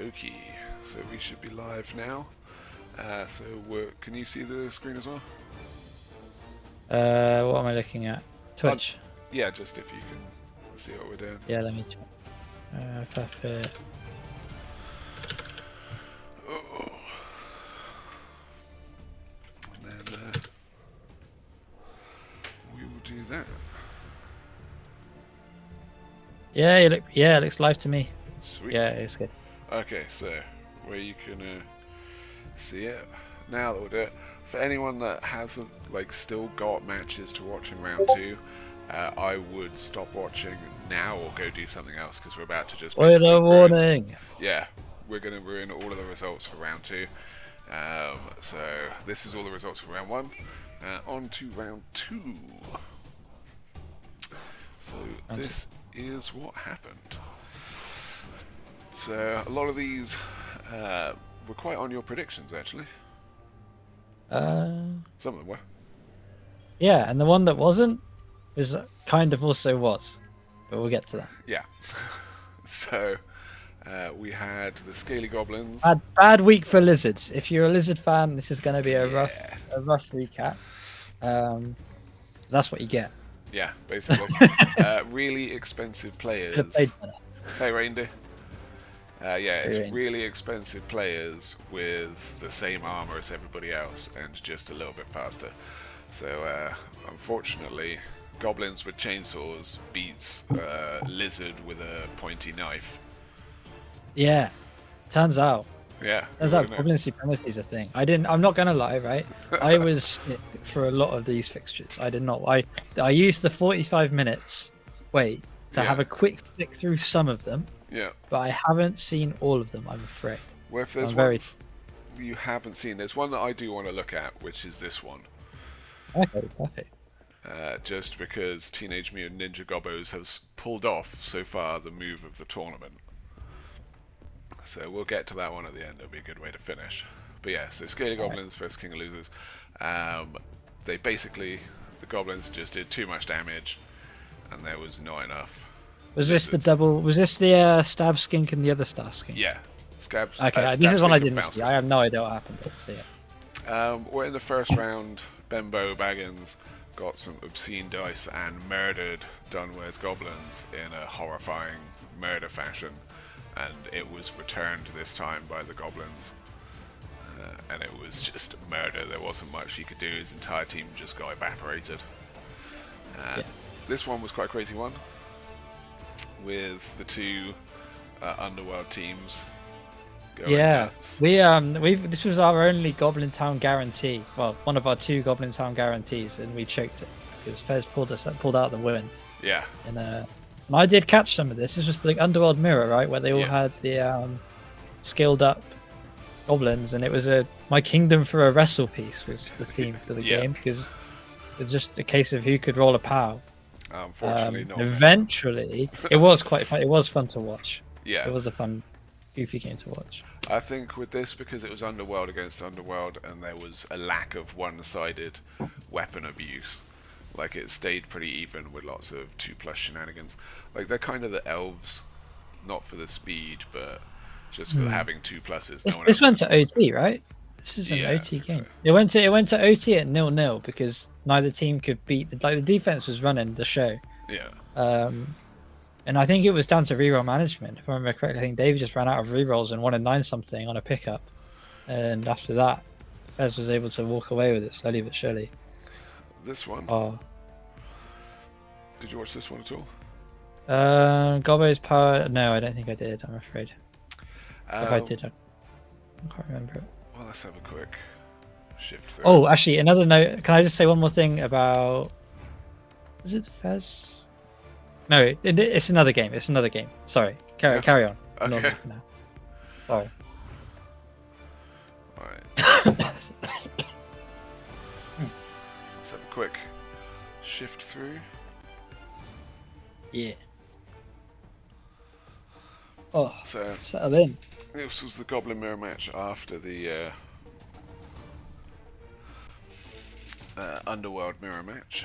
dokie. So we should be live now. Can you see the screen as well? What am I looking at? Twitch. Yeah, just if you can see what we're doing. Yeah, let me check. Puppet. Oh. And then we will do that. Yeah, it looks live to me. Sweet. Yeah, it's good. Okay, so where you can see it now that we'll do it. For anyone that hasn't still got matches to watch in round 2, I would stop watching now or go do something else because we're about to just. Spoiler warning. Yeah, we're going to ruin all of the results for round 2. So this is all the results for round 1. On to round 2. So this is what happened. So a lot of these were quite on your predictions, actually. Some of them were. Yeah, and the one that wasn't was kind of also was, but we'll get to that. Yeah. So we had the Scaly Goblins. Bad week for lizards. If you're a lizard fan, this is going to be a rough recap. That's what you get. Yeah, basically. Really expensive players. Hey, Reindeer. It's really expensive players with the same armor as everybody else and just a little bit faster. So, unfortunately, Goblins with chainsaws beats Lizard with a pointy knife. Yeah, turns out. Yeah. Turns out Goblin supremacy is a thing. I'm not gonna lie, right? I was sick for a lot of these fixtures. I did not. I used the 45 minutes to have a quick flick through some of them. Yeah. But I haven't seen all of them, I'm afraid. Well, if there's one you haven't seen, there's one that I do want to look at, which is this one. Okay, perfect. Just because Teenage Mutant Ninja Gobbos has pulled off so far the move of the tournament. So we'll get to that one at the end. It'll be a good way to finish. But yeah, so Scaly Goblins versus King of Losers. The Goblins just did too much damage, and there was not enough. Was this the double? Was this the stab skink and the other star skink? Yeah, scabs. Okay, this is one I didn't see. I have no idea what happened. Let's see it. We're in the first round. Bembo Baggins got some obscene dice and murdered Dunware's goblins in a horrifying murder fashion, and it was returned this time by the goblins. And it was just murder. There wasn't much he could do. His entire team just got evaporated. This one was quite a crazy one, with the two underworld teams going nuts. This was our only Goblin Town guarantee. Well, one of our 2 Goblin Town guarantees, and we choked it because Fez pulled out the win. Yeah. And I did catch some of this. This was the Underworld Mirror, right, where they all had the scaled up goblins, and it was my kingdom for a wrestle piece was the theme for the game, because it's just a case of who could roll a POW. Unfortunately, not. Eventually, it was quite fun. It was fun to watch. Yeah, it was a fun, goofy game to watch. I think with this, because it was Underworld against Underworld, and there was a lack of one-sided weapon abuse, it stayed pretty even with lots of 2+ shenanigans. They're kind of the elves, not for the speed, but just for having 2+. This went to OT, right? This is an OT game. So. It went to OT at 0-0 because neither team could beat the defense was running the show. Yeah. And I think it was down to reroll management. If I remember correctly, I think David just ran out of rerolls and wanted 9 something on a pickup, and after that, Fez was able to walk away with it slowly but surely. This one. Did you watch this one at all? Gobbo's power. No, I don't think I did. I'm afraid. If I did, I can't remember it. Well, let's have a quick shift through. Oh, actually, another note. Can I just say one more thing about? Was it Fez? No, it's another game. It's another game. Sorry. Carry on. Okay. Now. Sorry. Alright. Let's have a quick shift through. Yeah. Oh, so settle in. This was the Goblin Mirror match after the Underworld Mirror match.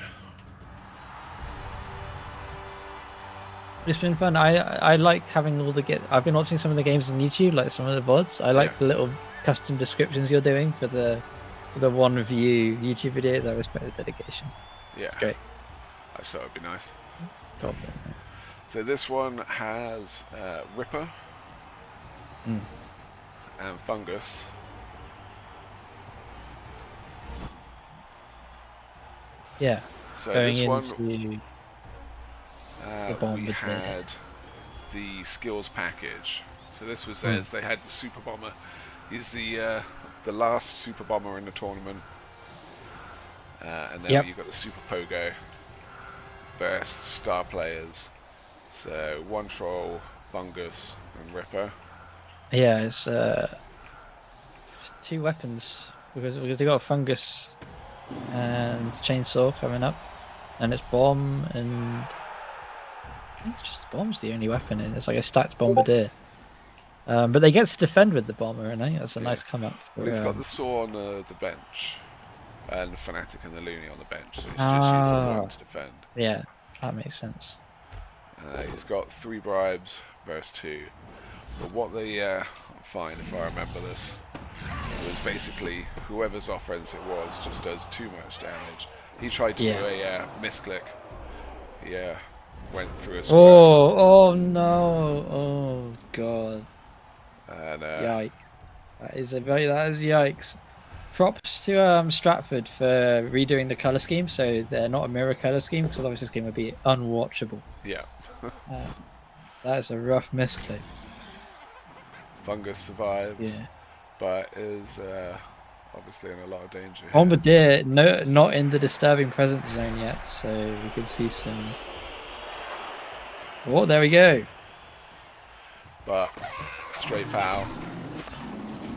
It's been fun. I like having all the I've been watching some of the games on YouTube, like some of the VODs. I like the little custom descriptions you're doing for the one view YouTube videos. I respect the dedication. Yeah, it's great. I thought it'd be nice. Goblin. So this one has Ripper and Fungus. Yeah. So Going this into one, we had the skills package. So this was theirs. They had the Super Bomber. He's the last Super Bomber in the tournament. And then you've got the Super Pogo versus star players. So one Troll, Fungus, and Ripper. Yeah, it's 2 weapons because they got a Fungus and Chainsaw coming up, and it's Bomb, and I think it's just Bomb's the only weapon in. It's like a stacked Bombardier. But they get to defend with the Bomber, and I think that's a nice come up. Well, he's got the Saw on the bench, and the Fanatic and the Looney on the bench, so he's just using one to defend. Yeah, that makes sense. He's got 3 bribes versus 2. But what they find, if I remember this, was basically whoever's offense it was just does too much damage. He tried to do a misclick. He went through a square. Oh no! Oh god! And, yikes! That is yikes. Props to Stratford for redoing the color scheme, so they're not a mirror color scheme, because otherwise this game would be unwatchable. Yeah. That is a rough misclick. Fungus survives, but is obviously in a lot of danger. Bombardier, not in the disturbing presence zone yet, so we could see some. Oh, there we go. But straight foul.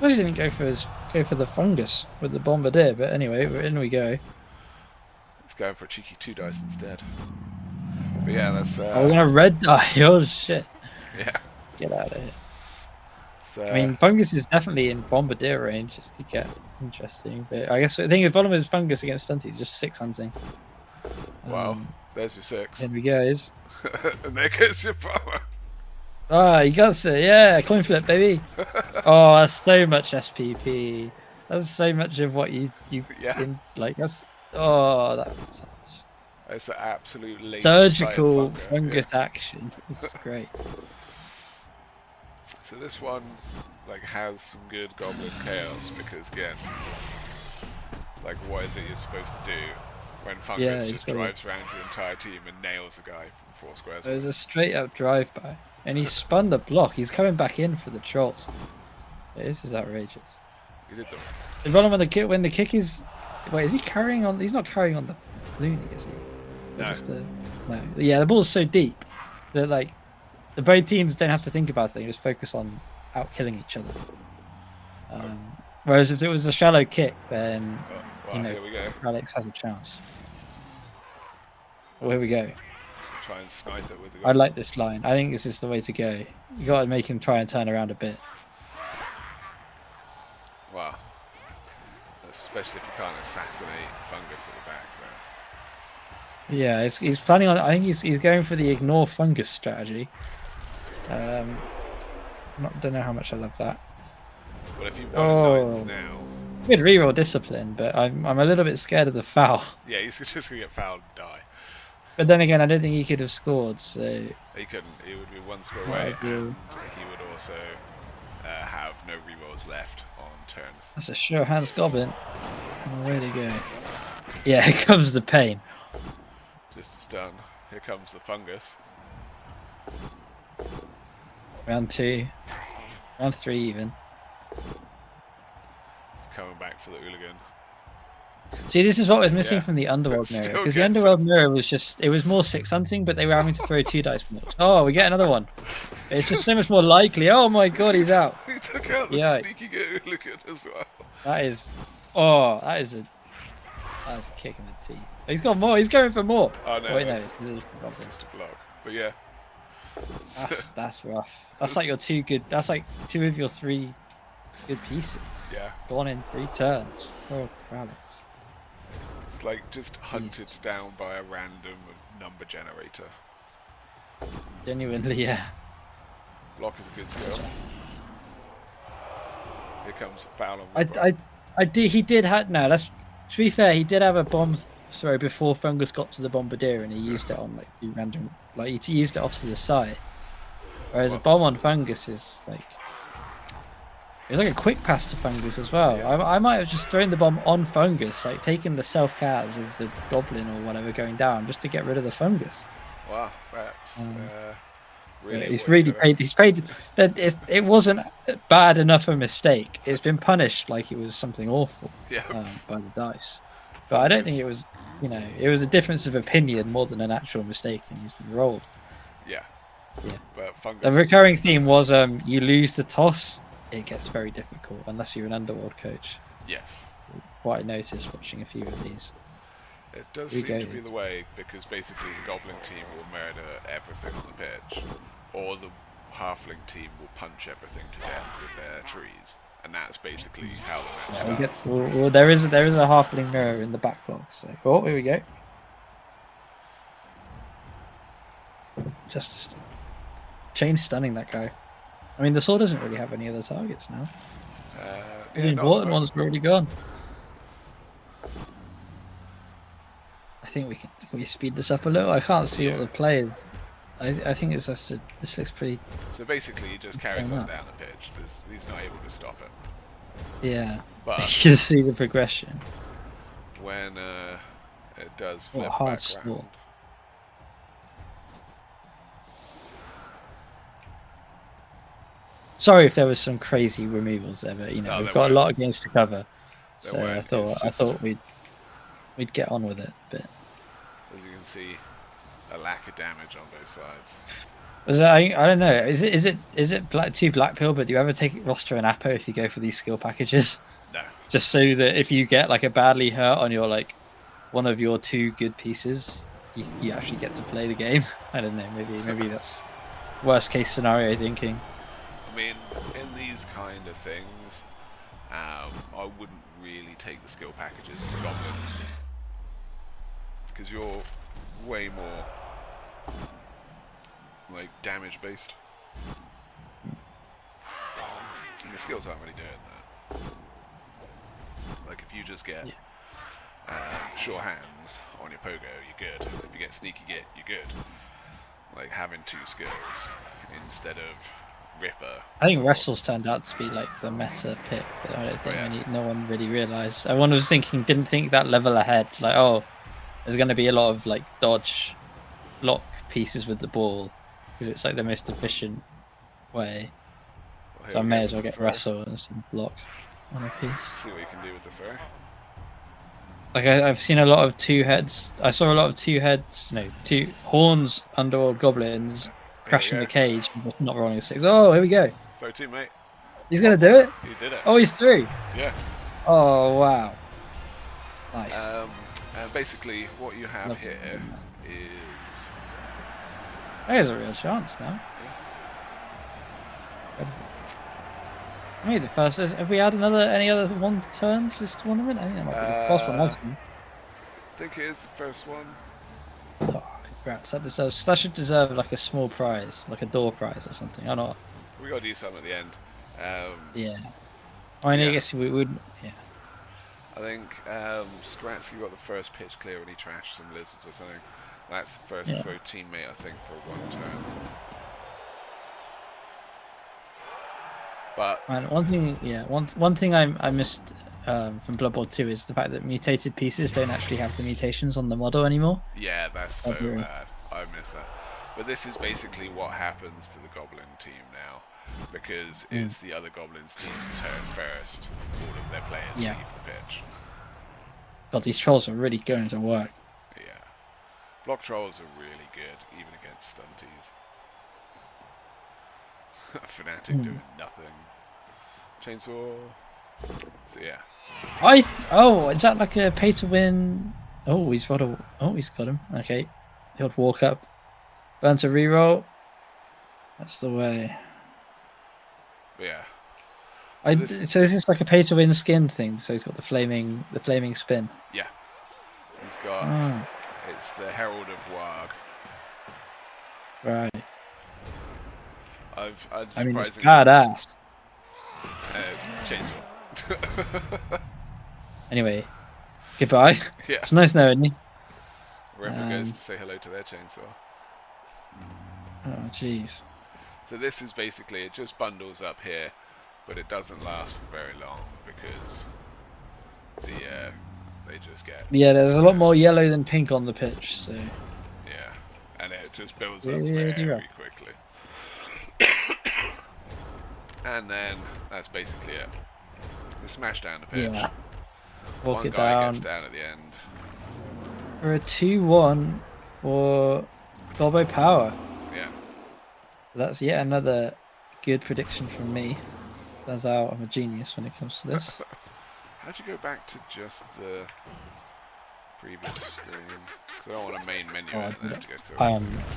I just didn't go for the Fungus with the Bombardier, but anyway, in we go. It's going for a cheeky 2 dice instead. But yeah, that's. Oh, we're gonna red die. Oh shit. Yeah. Get out of here. So, I mean, Fungus is definitely in Bombardier range. This could get interesting, but I guess the thing the problem is Fungus against Stunty is just 6 hunting. Wow, there's your 6. There we go. And there goes your power. Ah, you got it. Yeah, coin flip, baby. Oh, that's so much SPP. That's so much of what you like. That's that sounds. It's an absolute lazy surgical Fungus action. This is great. So this one has some good Goblin chaos because again, what is it you're supposed to do when Fungus just drives around your entire team and nails a guy from 4 squares? It was a straight up drive by, and he spun the block. He's coming back in for the trolls. This is outrageous. He did them. The problem when the kick is, wait, is he carrying on? He's not carrying on the Looney, is he? No. No. Yeah, the ball's so deep that the both teams don't have to think about it. They just focus on out killing each other. Whereas if it was a shallow kick, then here we go. Alex has a chance. Well, here we go. Try and snipe it with the I like this line. I think this is the way to go. You got to make him try and turn around a bit. Wow. Especially if you can't assassinate Fungus at the back there. Yeah, he's planning on. I think he's going for the ignore Fungus strategy. Don't know how much I love that. Well, if you want nines now, good reroll discipline, but I'm a little bit scared of the foul. Yeah, he's just gonna get fouled and die. But then again, I don't think he could have scored. So he couldn't. He would be 1 score away, and he would also have no rerolls left on turn. That's a sure hands Goblin. Away they go. Yeah, here comes the pain. Just a stun. Here comes the Fungus. Round 2. Round 3 even. It's coming back for the hooligan. See, this is what was missing from the Underworld mirror. Because the Underworld mirror was it was more 6 hunting, but they were having to throw 2 dice blocks. Oh, we get another one. It's just so much more likely. Oh my god, he's out. He took out the sneaky hooligan as well. That is a kick in the teeth. He's got more. He's going for more. Oh no, wait, no, it's just a block. But yeah. That's rough. That's like your 2 good. That's like 2 of your 3 good pieces. Yeah. Gone in 3 turns. Oh, Alex. It's just hunted down by a random number generator. Genuinely, yeah. Block is a good skill. Here comes a foul on I did. He did have no. That's to be fair. He did have a bomb throw before Fungus got to the bombardier, and he used it on like two random. Like he used it off to the side. Whereas a bomb on Fungus is like it was like a quick pass to Fungus as well. Yeah. I might have just thrown the bomb on Fungus, like taking the self cars of the Goblin or whatever going down, just to get rid of the Fungus. Wow, that's really. Yeah, he's really paid. He's paid. That it wasn't bad enough a mistake. It's been punished like it was something awful by the dice. But I don't think it was. You know, it was a difference of opinion more than an actual mistake, and he's been rolled. Yeah. Yeah. But Fungus. The recurring theme was you lose the toss, it gets very difficult unless you're an underworld coach. Yes. What I noticed watching a few of these. It does seem to be the way, because basically the Goblin team will murder everything on the pitch, or the Halfling team will punch everything to death with their trees, and that's basically how the match starts. Well, there is a Halfling mirror in the back box. So, oh, here we go. Just chain stunning that guy. I mean, the sword doesn't really have any other targets now. The important one's already gone. I think we can speed this up a little. I can't see what the play is. I think it's just this looks pretty. So basically, he just carries on down the pitch. He's not able to stop it. Yeah, but you can see the progression. When it does flip what a hard back sword. around. Sorry if there was some crazy removals there, but you know we've got a lot of games to cover, so I thought we'd get on with it. But as you can see, a lack of damage on both sides. I don't know. Is it two black pill? But do you ever take roster and Apo if you go for these skill packages? No. Just so that if you get like a badly hurt on your like one of your two good pieces, you actually get to play the game. I don't know. Maybe that's worst case scenario thinking. I mean, in these kind of things, I wouldn't really take the skill packages for Goblins, because you're way more like damage based, and the skills aren't really doing that. Like if you just get sure hands on your pogo, you're good. If you get sneaky git, you're good. Like having two skills instead of Ripper. I think Wrestles turned out to be like the meta pick that I don't think no one really realised. Everyone was didn't think that level ahead. Like, oh, there's going to be a lot of like dodge, block pieces with the ball because it's like the most efficient way. Well, so I may as well get Wrestle and some block on a piece. See what you can do with the throw. Like I've seen a lot of two heads. I saw a lot of two horns underworld goblins crashing the cage and not rolling a 6. Oh, here we go. Throw two, mate. He's gonna do it. He did it. Oh, he's through. Yeah. Oh wow. Nice. And basically, what you have here is. There's a real chance now. Yeah. I mean, the first. Have we had any other one turns this tournament? I think that might be the first one I've seen. I think it is the first one. Oh, congrats! That should deserve like a small prize, like a door prize or something. I don't know. We gotta do something at the end. Yeah. I mean, I guess we would. Yeah. I think Stratsky got the first pitch clear when he trashed some lizards or something. That's the first throw teammate, I think, for one turn. But and one thing I missed from Blood Bowl 2 is the fact that mutated pieces don't actually have the mutations on the model anymore. Yeah, that's so bad. I miss that. But this is basically what happens to the Goblin team now, because it's the other Goblins team turn first. All of their players leave the pitch. God, these trolls are really going to work. Yeah. Block trolls are really good, even against Stunties. Fnatic doing nothing. Chainsaw. So yeah. Is that like a pay to win? Oh, he's got him. Okay. He'll walk up. Burn to reroll. That's the way. But yeah. So is this like a pay to win skin thing? So he's got the flaming spin. Yeah. He's got it's the Herald of Warg. Right. I mean, it's surprisingly badass. chainsaw. Anyway, goodbye. Yeah. It's nice knowing you. Ripper goes to say hello to their chainsaw. Oh, jeez. So this is basically, it just bundles up here, but it doesn't last for very long because they just get... Yeah, there's a lot more yellow than pink on the pitch, so... Yeah, and it just builds up Really very rough. quickly. And then, that's basically it. They smash down the pitch. Yeah. Walk One it guy down. gets down at the end. For a 2-1 for Gobbo Power. Yeah. That's yet another good prediction from me. Turns out I'm a genius when it comes to this. How'd you go back to just the previous screen? Because I don't want a main menu and then have to go through.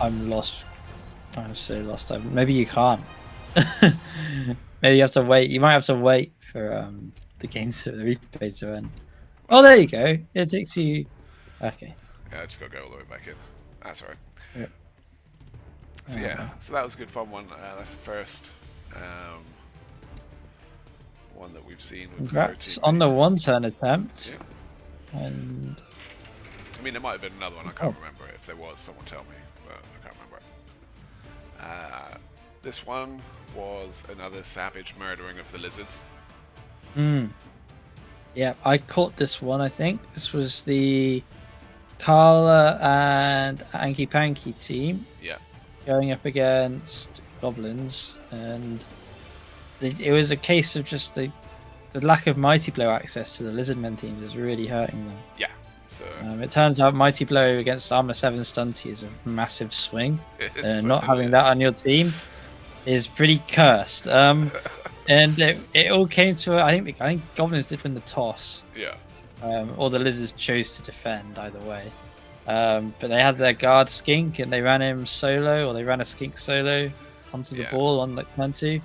I'm lost. I'm so lost. Maybe you can't. Maybe you have to wait. You might have to wait for the replay to end. Oh, there you go. It takes you. Okay. Yeah, I just gotta go all the way back in. That's alright. Yeah. So yeah, so that was a good fun one. That's the first one that we've seen with Congrats the 13. on the one-turn attempt. Yeah. And I mean, there might have been another one. I can't remember it. If there was, someone tell me, but I can't remember it. This one was another savage murdering of the lizards. Yeah, I caught this one. I think this was the Carla and Anky Panky team. Yeah. Going up against goblins, and it was a case of just the lack of Mighty Blow access to the Lizardmen teams is really hurting them. Yeah. So it turns out Mighty Blow against Armor 7 Stunty is a massive swing. Not having that on your team is pretty cursed. And it all came to I think goblins did win the toss. Yeah. Or the lizards chose to defend, either way. But they had their guard skink and they ran him solo, or they ran a skink solo onto the ball on like turn 2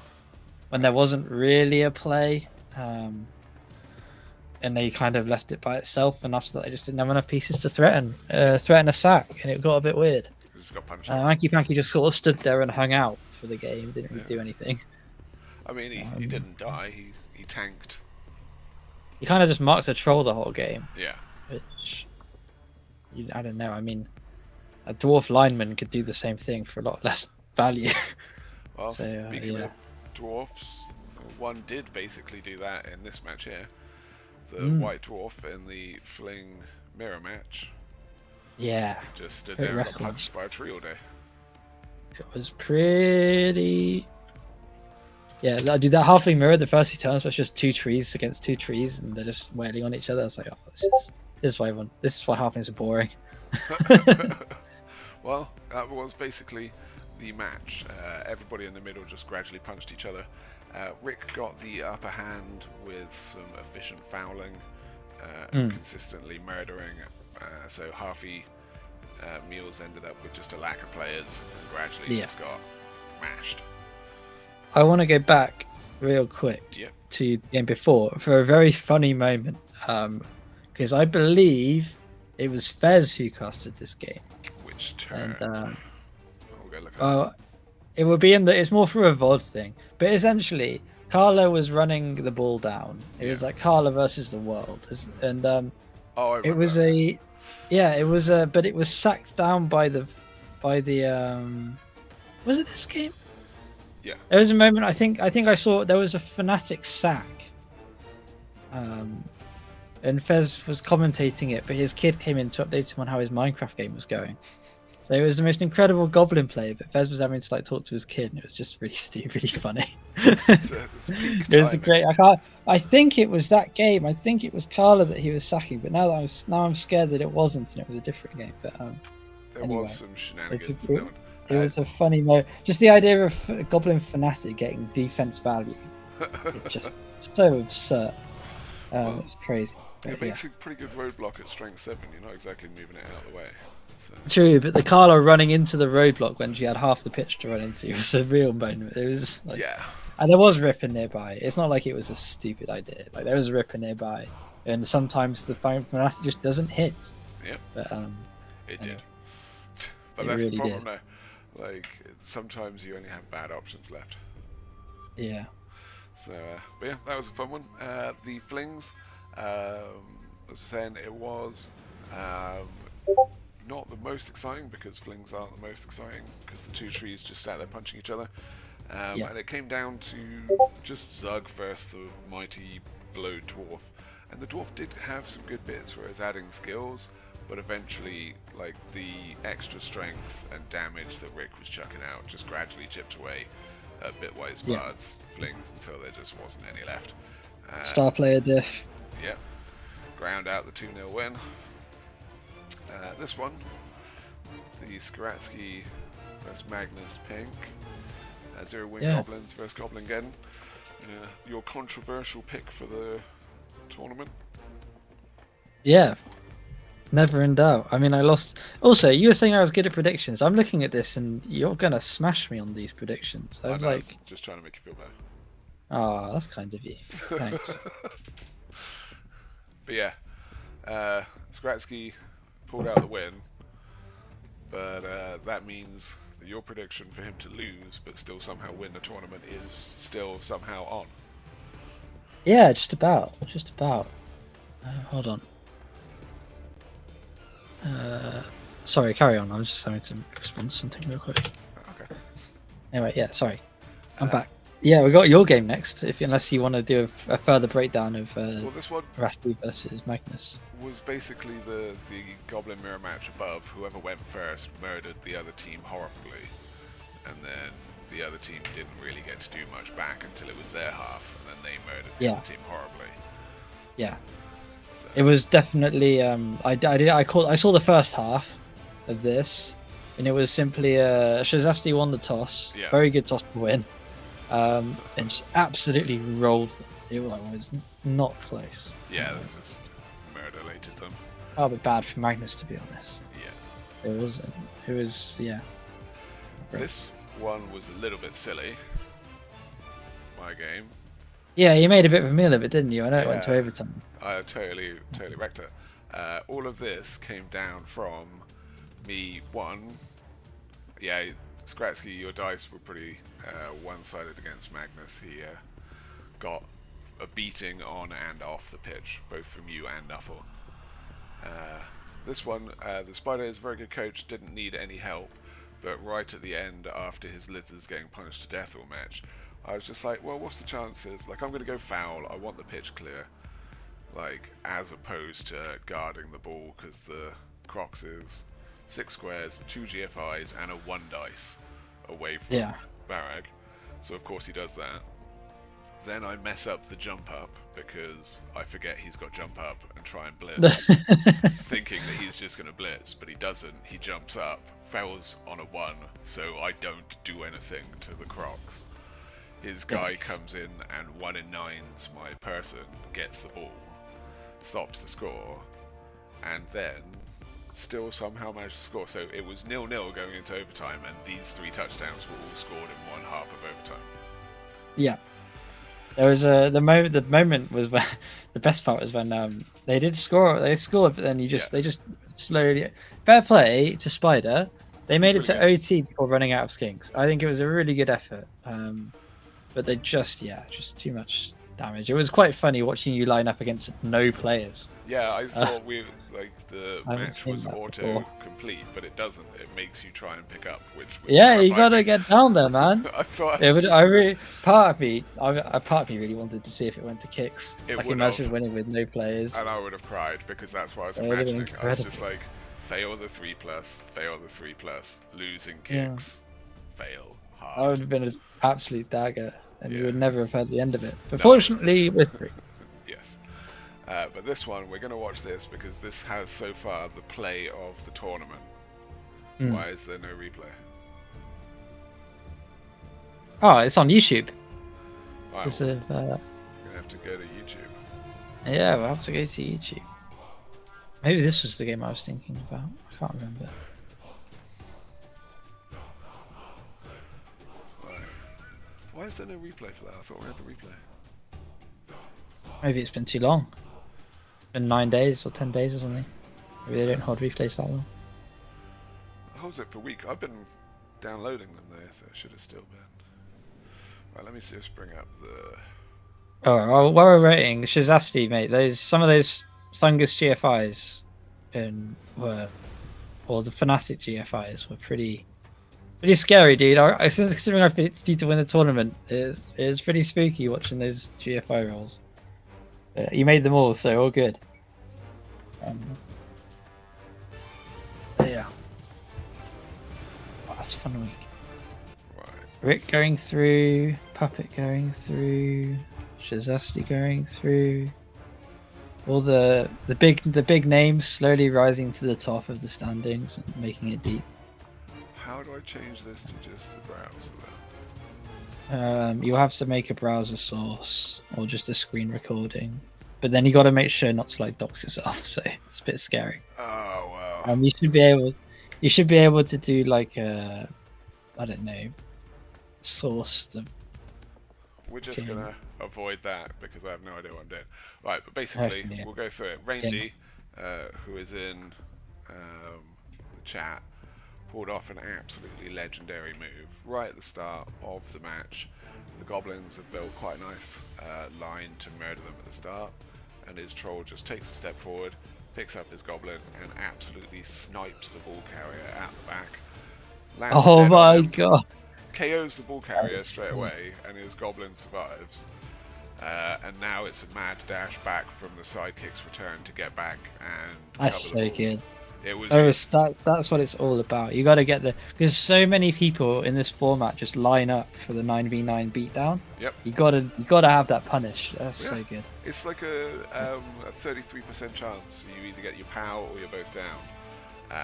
when there wasn't really a play. And they kind of left it by itself, and after that they just didn't have enough pieces to threaten a sack, and it got a bit weird. Just got punched. Anky Panky just sort of stood there and hung out for the game, didn't really do anything. I mean, he didn't die, he tanked. He kind of just marks a troll the whole game. Yeah. Which, I don't know, I mean, a dwarf lineman could do the same thing for a lot less value. Well, speaking of dwarfs, one did basically do that in this match here. The white dwarf in the fling mirror match. Yeah. Just stood there and got punched by a tree all day. It was pretty... Yeah, dude, that halfling mirror, the first 2 turns was just 2 trees against 2 trees, and they're just wailing on each other. I was like, oh, this is why halflings are boring. Well, that was basically the match. Everybody in the middle just gradually punched each other. Rick got the upper hand with some efficient fouling, consistently murdering. So Harvey Meals ended up with just a lack of players and gradually just got mashed. I want to go back real quick to the game before for a very funny moment, because I believe it was Fez who casted this game. Which turn? And, we'll go look at it would be it's more for a VOD thing, but essentially Carla was running the ball down. It was like Carla versus the world, and it was but it was sacked down by the was it this game? Yeah. There was a moment I think I saw there was a Fnatic sack. And Fez was commentating it, but his kid came in to update him on how his Minecraft game was going. So it was the most incredible Goblin play, but Fez was having to like talk to his kid, and it was just really stupid, really funny. It was great. I think it was that game. I think it was Carla that he was sacking, but now I'm scared that it wasn't, and it was a different game. But there was some shenanigans. It was a funny moment. Just the idea of a Goblin Fnatic getting defense value is just so absurd. It's crazy. It makes a pretty good roadblock at strength 7. You're not exactly moving it out of the way. So. True, but the Carla running into the roadblock when she had half the pitch to run into was a real moment. It was like, and there was Ripper nearby. It's not like it was a stupid idea. Like there was a Ripper nearby, and sometimes the Fnatic just doesn't hit. Yep. But it did. But that's really the problem now. Like sometimes you only have bad options left. Yeah. So, but yeah, that was a fun one. The flings, as I was saying, it was not the most exciting because flings aren't the most exciting because the two trees just sat there punching each other. Yeah. And it came down to just Zug versus the mighty blowed dwarf. And the dwarf did have some good bits where it was adding skills, but eventually, like, the extra strength and damage that Rick was chucking out just gradually chipped away at Bitwise Bard's flings until there just wasn't any left. Star player diff. Yep. Ground out the 2-0 win. This one, the Skaratsky versus Magnus Pink. 0-win Goblins versus Goblin again. Your controversial pick for the tournament? Yeah. Never in doubt. I mean, I lost. Also, you were saying I was good at predictions. I'm looking at this, and you're gonna smash me on these predictions. I was like, just trying to make you feel better. Oh, that's kind of you. Thanks. But yeah, Skratsky pulled out the win, but that means that your prediction for him to lose but still somehow win the tournament is still somehow on. Yeah, just about. Just about. Hold on. Sorry, carry on. I'm just having to respond to something real quick. Okay. Anyway, yeah, sorry. I'm back. Yeah, we got your game next. Unless you want to do a further breakdown of well, this one Rusty versus Magnus. Was basically the Goblin mirror match above. Whoever went first murdered the other team horribly, and then the other team didn't really get to do much back until it was their half, and then they murdered the other team horribly. Yeah. So. It was definitely. I saw the first half of this, and it was simply Shazasti won the toss. Yeah. Very good toss to win. And just absolutely rolled them. It was not close. Yeah, they just murder-lated them. Oh, but bad for Magnus, to be honest. Yeah. It wasn't. It was, yeah. This one was a little bit silly. My game. Yeah, you made a bit of a meal of it, didn't you? I know it went to overtime. I totally wrecked it. All of this came down from me, yeah, Skratsky, your dice were pretty one-sided against Magnus. He got a beating on and off the pitch, both from you and Nuffle. This one, the Spider is a very good coach, didn't need any help, but right at the end, after his lizards getting punished to death all match, I was just like, well, what's the chances? Like, I'm going to go foul, I want the pitch clear, like, as opposed to guarding the ball, because the Crocs is 6 squares, 2 GFIs, and a 1 dice away from Barag. So of course he does that. Then I mess up the jump up because I forget he's got jump up and try and blitz, thinking that he's just going to blitz, but he doesn't. He jumps up, fails on a 1, so I don't do anything to the Crocs. His guy comes in and 1 in 9s my person, gets the ball, stops the score, and then still somehow managed to score. So it was 0-0 going into overtime, and these 3 touchdowns were all scored in one half of overtime. Yeah. There was the moment was when the best part was when they did score. They scored, but then they just slowly. Fair play to Spider. They made it to OT before running out of skinks. I think it was a really good effort. But they just too much damage. It was quite funny watching you line up against no players. Yeah, I thought the match was auto-complete, but it doesn't. It makes you try and pick up, which was you gotta get down there, man. I thought part of me really wanted to see if it went to kicks. I can imagine winning with no players. And I would have cried, because that's what I was imagining. I was just like, fail the 3+, fail the 3+, losing kicks, fail hard. That would have been an absolute dagger, and you would never have heard the end of it. But fortunately, with 3. Yes. But this one, we're going to watch this because this has so far the play of the tournament. Why is there no replay? Oh, it's on YouTube. Right, we're going to have to go to YouTube. Yeah, we'll have to go to YouTube. Maybe this was the game I was thinking about. I can't remember. Right. Why is there no replay for that? I thought we had the replay. Maybe it's been too long. Been 9 days or 10 days or something. Maybe they don't hold replays that long. Holds it for a week. I've been downloading them there, so it should have still been. Right, let me just bring up the. Oh, well, while we're waiting, Shazasti, mate, some of those fungus GFIs or the Fnatic GFIs were pretty scary, dude. Considering I picked you to win the tournament, it was pretty spooky watching those GFI rolls. You made them all, so all good. Yeah. Oh, that's a fun week. Right. Rick going through, Puppet going through, Shazasti going through. All the big names slowly rising to the top of the standings and making it deep. How do I change this to just the browser then? You'll have to make a browser source or just a screen recording, but then you got to make sure not to like dox yourself. So it's a bit scary. Oh wow. You should be able to do like a, I don't know, source. We're just gonna avoid that because I have no idea what I'm doing. Right, but basically we'll go through it. Randy, who is in the chat, pulled off an absolutely legendary move right at the start of the match. The Goblins have built quite a nice line to murder them at the start, and his troll just takes a step forward, picks up his Goblin, and absolutely snipes the ball carrier at the back. Oh my god! KOs the ball carrier straight away, and his Goblin survives. And now it's a mad dash back from the sidekick's return to get back and. That's so good. It was. That's what it's all about. You got to get because so many people in this format just line up for the 9v9 beatdown. Yep. You gotta have that punish. That's so good. It's like a 33% chance you either get your POW or you're both down.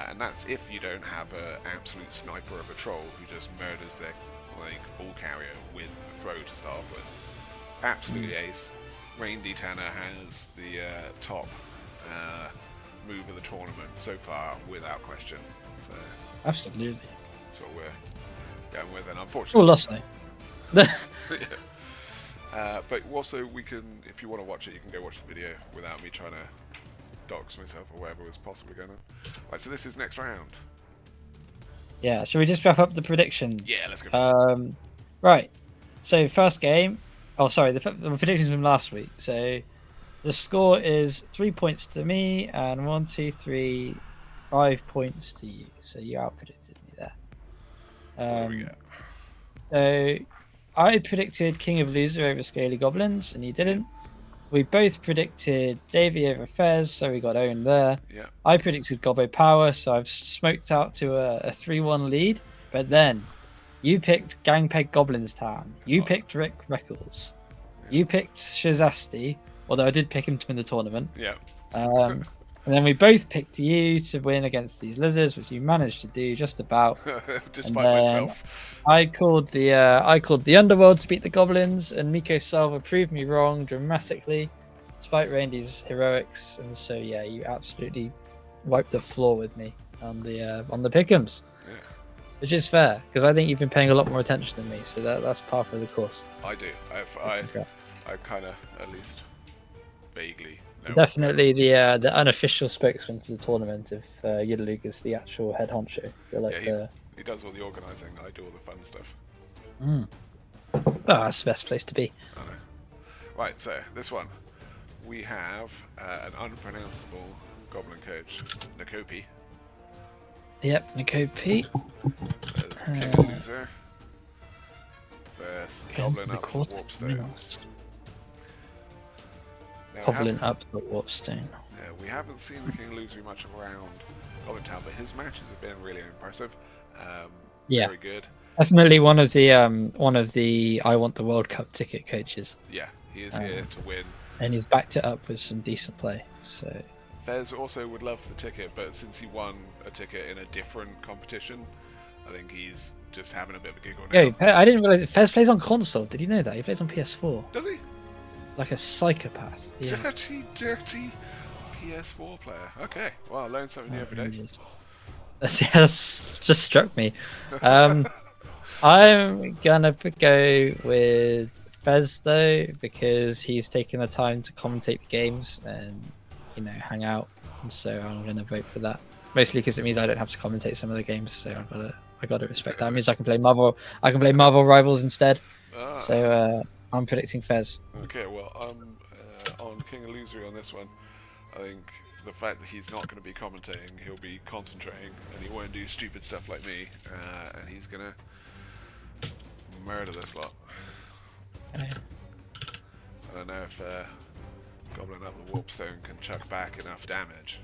And that's if you don't have an absolute sniper of a troll who just murders their ball carrier with the throw to start off with. Absolutely ace. Randy Tanner has the top move of the tournament so far, without question. So absolutely. That's what we're going with, and unfortunately. Losre. But also, we can, if you want to watch it, you can go watch the video without me trying to dox myself or whatever was possibly going on. Right, so this is next round. Yeah, should we just wrap up the predictions? Yeah, let's go. Right. So first game. Oh, sorry, the predictions from last week. So the score is 3 points to me and 5 points to you. So you out-predicted me there. What do we get? So I predicted King of Losre over Scaly Goblins, and you didn't. We both predicted Davey over Fez, so we got owned there. Yeah. I predicted Gobbo Power, so I've smoked out to a 3-1 lead. But then you picked Gangpeg Goblins Town. You picked Rick Reckles. Yeah. You picked Shazasti, although I did pick him to win the tournament. Yeah. And then we both picked you to win against these lizards, which you managed to do just about. Despite myself. I called the Underworld to beat the Goblins, and Miko Salva proved me wrong dramatically, despite Randy's heroics. And so yeah, you absolutely wiped the floor with me on the pick'ems. Yeah. Which is fair, because I think you've been paying a lot more attention than me, so that's par for the course. I do. I kind of at least vaguely. Definitely the unofficial spokesman for the tournament if Yidaluga's the actual head honcho. He does all the organising, I do all the fun stuff. Oh, that's the best place to be. I know. Right, so this one. We have an unpronounceable Goblin coach, Nakopi. Yep, Nakopi. King of Loser. Versus Goblin up to Warpstone. Goblin up the Warpstone. Yeah, we haven't seen the King Loser much around Goblin Town, but his matches have been really impressive. Very good. Definitely one of the I want the World Cup ticket coaches. Yeah, he is here to win. And he's backed it up with some decent play. So Fez also would love the ticket, but since he won a ticket in a different competition, I think he's just having a bit of a giggle now. Yeah, I didn't realize Fez plays on console. Did you know that? He plays on PS4. Does he? Like a psychopath. Yeah. Dirty PS4 player. Okay, well, I learn something new every day. That's just struck me. I'm gonna go with Fez though, because he's taking the time to commentate the games and hang out, and so I'm gonna vote for that. Mostly because it means I don't have to commentate some of the games, so I I got to respect that. It means I can play Marvel. I can play Marvel Rivals instead. Ah. So I'm predicting Fez. Okay, well, I'm on King of Losre on this one. I think the fact that he's not going to be commentating, he'll be concentrating, and he won't do stupid stuff like me, and he's going to murder this lot. Okay. I don't know if Goblin up the Warpstone can chuck back enough damage.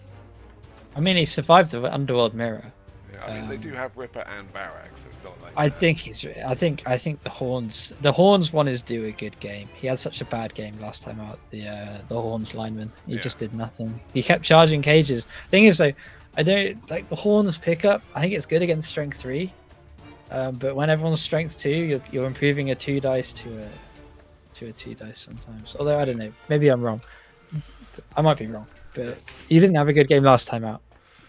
I mean, he survived the Underworld Mirror. Yeah, I mean they do have Ripper and Varag, so it's not like. I think the Horns one is due a good game. He had such a bad game last time out. The Horns lineman, he just did nothing. He kept charging cages. Thing is though, I don't like the Horns pickup. I think it's good against Strength 3, but when everyone's Strength 2, you're improving a 2 dice to a 2 dice sometimes. Although I don't know, maybe I'm wrong. I might be wrong, but he didn't have a good game last time out,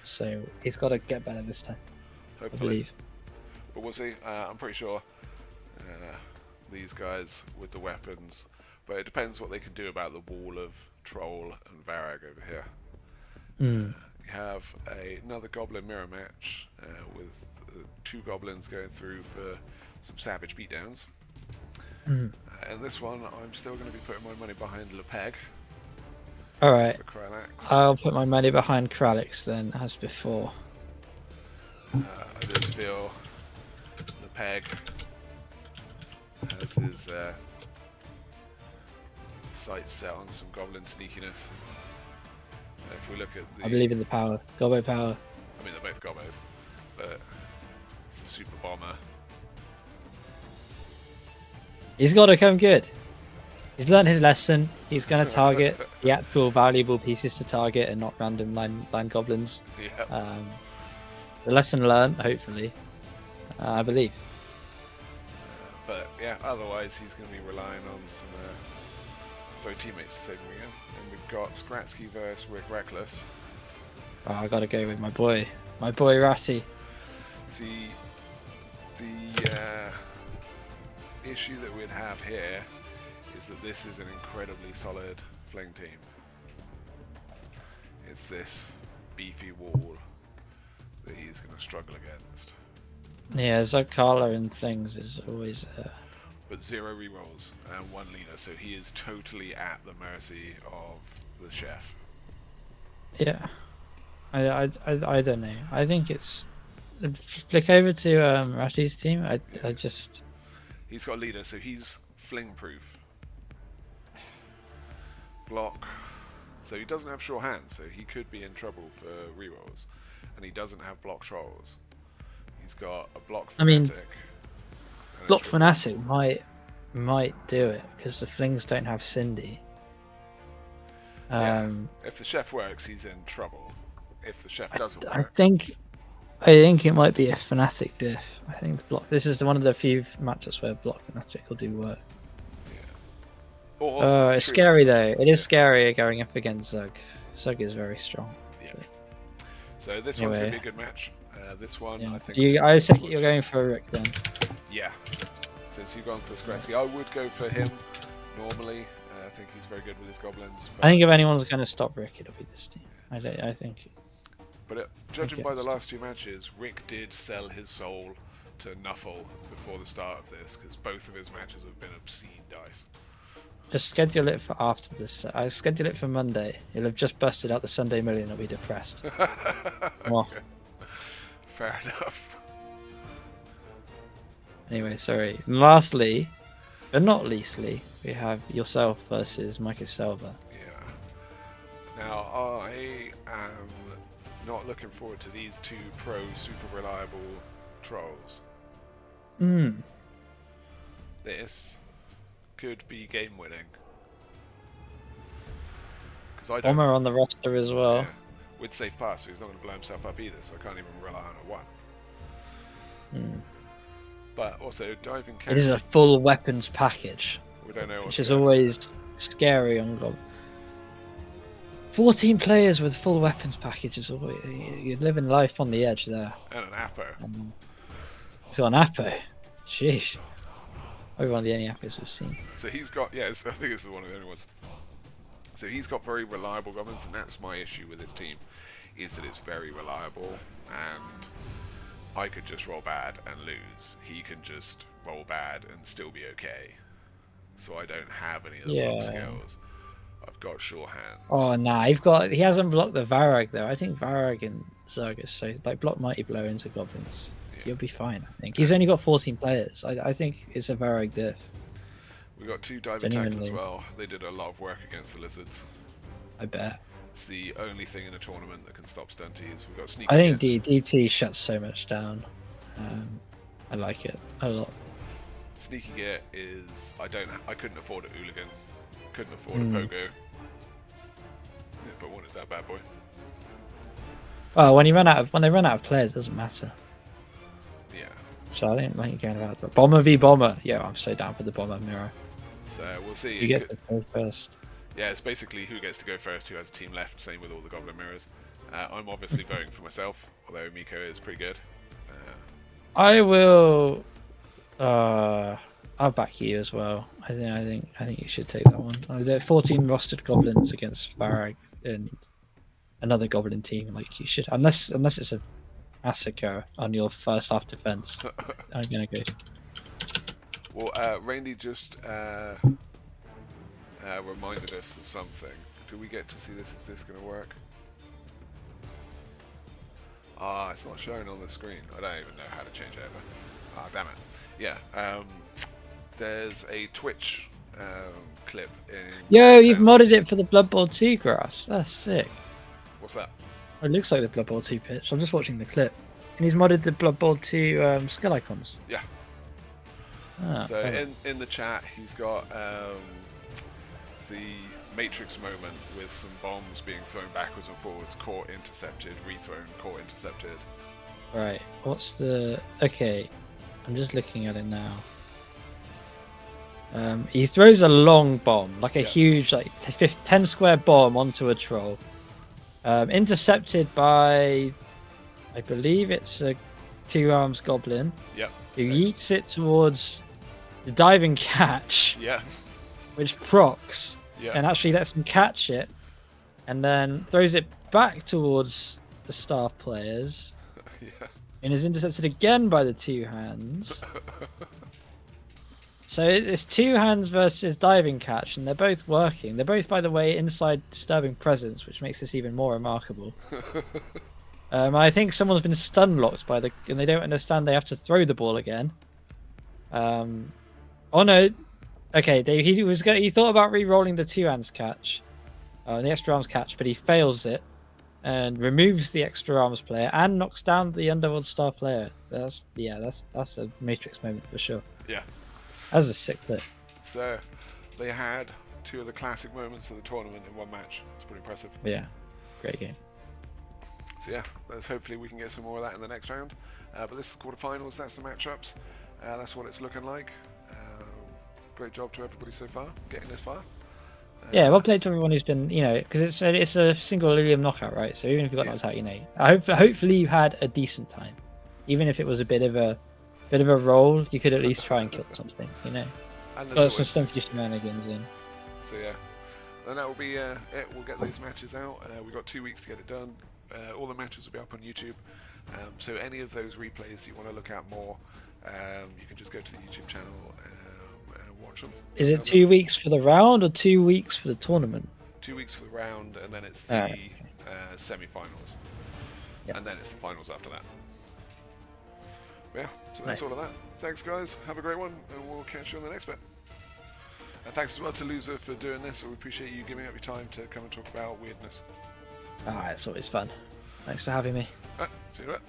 so he's got to get better this time. Hopefully. I believe. But we'll see. I'm pretty sure these guys with the weapons, but it depends what they can do about the wall of Troll and Varag over here. You have another Goblin mirror match with 2 goblins going through for some savage beatdowns. And this one, I'm still going to be putting my money behind Lepeg. Alright, I'll put my money behind Kralix then, as before. I just feel Lepeg has his sights set on some goblin sneakiness. If we look at the... I believe in the power. Gobbo power. I mean, they're both gobbos, but it's a super bomber. He's got to come good. He's learned his lesson. He's going to target the actual valuable pieces to target and not random line goblins. Yeah. The lesson learned, hopefully. I believe. But yeah, otherwise he's going to be relying on some throw teammates to save him again. And we've got Skratsky versus Rick Reckless. Oh, I got to go with my boy Ratty. See, the issue that we'd have here is that this is an incredibly solid fling team. It's this beefy wall that he's going to struggle against. Yeah, Zogkala and flings is always... But 0 rerolls and 1 leader, so he is totally at the mercy of the chef. Yeah. I don't know. I think it's... Flick over to Ratty's team. I just... He's got a leader, so he's fling proof. Block. So he doesn't have sure hands, so he could be in trouble for rerolls. And he doesn't have block trolls. He's got a block fanatic. Block fanatic might do it because the flings don't have Cindy. If the chef works, he's in trouble. If the chef doesn't work, I think it might be a fanatic diff. I think the block. This is one of the few matchups where block fanatic will do work. Yeah. It's scary though. It is scary going up against Zug. Zug is very strong. Yeah. So this one's gonna be a good match. This one, I think. I think you're going for Rick then. Yeah. Since you've gone for Skratsky, I would go for him normally. I think he's very good with his goblins. I think if anyone's going to stop Rick, it'll be this team. I think. But judging by the last 2 matches, Rick did sell his soul to Nuffle before the start of this, because both of his matches have been obscene dice. Just schedule it for after this. I schedule it for Monday. He'll have just busted out the Sunday Million. He'll be depressed. Okay. Fair enough. Anyway, sorry. And lastly, but not leastly, we have yourself versus Micah Selva. Yeah. Now, I am not looking forward to these 2 pro super reliable trolls. This could be game winning. Bomber on the roster as well. Yeah, with safe pass, so he's not going to blow himself up either, so I can't even rely on a 1. But also, diving it is a full weapons package. We don't know, which is always scary on Gob. 14 players with full weapons packages. You're living life on the edge there. And an Apo. He's got an Apo. Sheesh. Probably one of the only Apos we've seen. So he's got, I think it's one of the only ones. So he's got very reliable goblins, and that's my issue with his team, is that it's very reliable, and I could just roll bad and lose. He can just roll bad and still be okay. So I don't have any of the block skills. I've got sure hands. Oh nah, he hasn't blocked the Varag though. I think Varag and Zerg is so like block Mighty Blow into goblins. Yeah. You'll be fine, I think. He's only got 14 players. I think it's a Varag diff. We got 2 dive attack as well. They did a lot of work against the lizards. I bet. It's the only thing in the tournament that can stop stunties. We've got sneaky. I think DT shuts so much down. I like it a lot. Sneaky Git is I couldn't afford a hooligan. Couldn't afford a pogo. If I wanted that bad boy. Well, when they run out of players, it doesn't matter. Yeah. So I think you're going about but Bomber v Bomber. Yeah, I'm so down for the Bomber mirror. So we'll see. Who gets to go first? Yeah, it's basically who gets to go first, who has a team left. Same with all the Goblin mirrors. I'm obviously voting for myself, although Miko is pretty good. I will. I'll back you as well. I think you should take that one. There are 14 rostered goblins against Varag and another goblin team. Like you should, unless it's a massacre on your first half defense. I'm gonna go. Well, Randy just reminded us of something. Do we get to see this? Is this gonna work? Ah, it's not showing on the screen. I don't even know how to change it over. Ah, damn it. Yeah. There's a Twitch clip in. Yo, you've modded it for the Blood Bowl 2 grass. That's sick. What's that? It looks like the Blood Bowl 2 pitch. I'm just watching the clip. And he's modded the Blood Bowl 2 skull icons. Yeah. Ah, so in the chat, he's got the Matrix moment with some bombs being thrown backwards and forwards, caught, intercepted, rethrown, caught, intercepted. Right. What's the... Okay. I'm just looking at it now. He throws a long bomb, like a huge, like 10 square bomb onto a troll. Intercepted by, I believe it's a 2 arms goblin. Yep. Who yeets it towards the diving catch. Yeah. Which procs. Yeah. And actually lets him catch it. And then throws it back towards the staff players. Yeah. And is intercepted again by the 2 hands. So it's 2 hands versus diving catch, and they're both working. They're both, by the way, inside disturbing presence, which makes this even more remarkable. I think someone's been stun locked by the, and they don't understand they have to throw the ball again. Oh no, okay. He thought about re-rolling the 2 hands catch, the extra arms catch, but he fails it and removes the extra arms player and knocks down the underworld star player. That's a Matrix moment for sure. Yeah. That was a sick clip. So they had 2 of the classic moments of the tournament in one match. It's pretty impressive. Yeah, great game. So yeah, hopefully we can get some more of that in the next round. But this is quarterfinals. That's the matchups. That's what it's looking like. Great job to everybody so far, getting this far. Yeah, well played to everyone who's been, because it's a single Ilium knockout, right? So even if you got knocked out, hopefully you had a decent time, even if it was a bit of a roll. You could at least try and kill something, And got some stunty shenanigans in. So yeah, and that will be it. We'll get these matches out. We've got 2 weeks to get it done. All the matches will be up on YouTube. So any of those replays you want to look at more, you can just go to the YouTube channel and watch them. Is it 2 weeks for the round or 2 weeks for the tournament? 2 weeks for the round, and then it's the semi-finals, and then it's the finals after that. Yeah, so that's all of that. Thanks, guys. Have a great one, and we'll catch you on the next bit. And thanks as well to Losre for doing this. We appreciate you giving up your time to come and talk about weirdness. It's always fun. Thanks for having me. See you later.